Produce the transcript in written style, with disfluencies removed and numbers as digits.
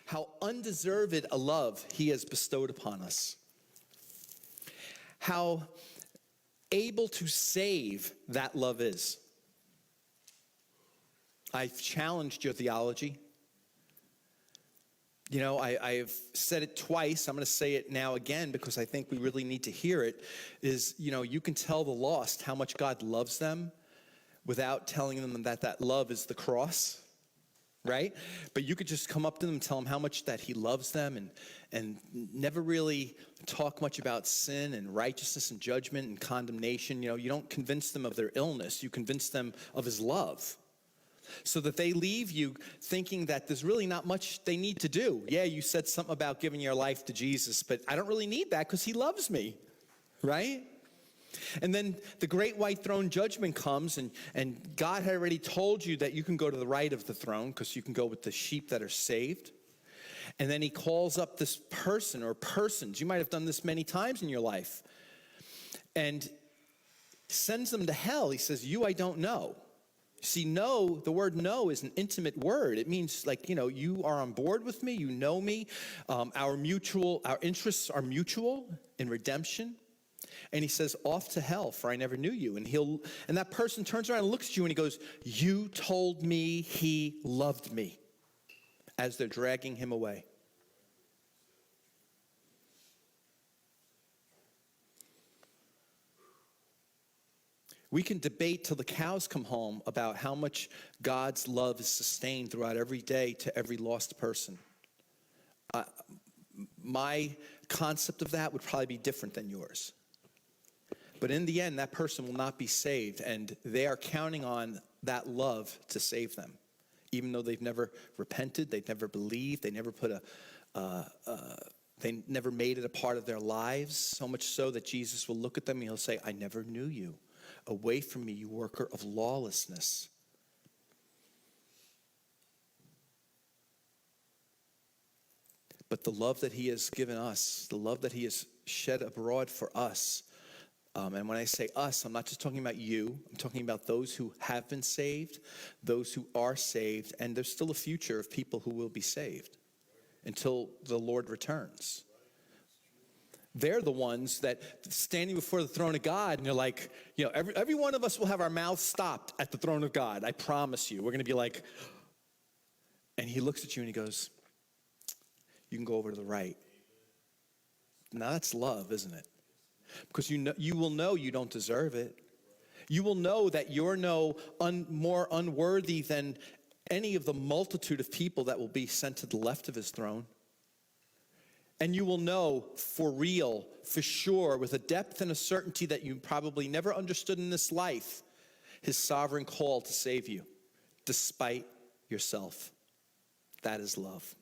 how undeserved a love he has bestowed upon us, how able to save that love is. I've challenged your theology. You know, I've said it twice. I'm going to say it now again because I think we really need to hear it, is, you know, you can tell the lost how much God loves them without telling them that that love is the cross, right? But you could just come up to them and tell them how much that he loves them and never really talk much about sin and righteousness and judgment and condemnation. You know, you don't convince them of their illness. You convince them of his love, so that they leave you thinking that there's really not much they need to do. Yeah, you said something about giving your life to Jesus, but I don't really need that because he loves me, right? And then the great white throne judgment comes, and God had already told you that you can go to the right of the throne because you can go with the sheep that are saved. And then he calls up this person or persons. You might have done this many times in your life. And sends them to hell. He says, you I don't know. See, know, the word know is an intimate word. It means, like, you know, you are on board with me, you know me. Our interests are mutual in redemption. And he says, off to hell, for I never knew you. And that person turns around and looks at you and he goes, you told me he loved me, as they're dragging him away. We can debate till the cows come home about how much God's love is sustained throughout every day to every lost person. My concept of that would probably be different than yours. But in the end, that person will not be saved, and they are counting on that love to save them. Even though they've never repented, they've never believed, they never they never made it a part of their lives, so much so that Jesus will look at them and he'll say, I never knew you. Away from me, you worker of lawlessness. But the love that he has given us, the love that he has shed abroad for us, and when I say us, I'm not just talking about you. I'm talking about those who have been saved, those who are saved, and there's still a future of people who will be saved until the Lord returns. They're the ones that standing before the throne of God, and you're like, you know, every one of us will have our mouths stopped at the throne of God. I promise you. We're going to be like, and he looks at you and he goes, you can go over to the right. Now that's love, isn't it? Because you will know you don't deserve it. You will know that you're more unworthy than any of the multitude of people that will be sent to the left of his throne. And you will know for real, for sure, with a depth and a certainty that you probably never understood in this life, his sovereign call to save you, despite yourself. That is love.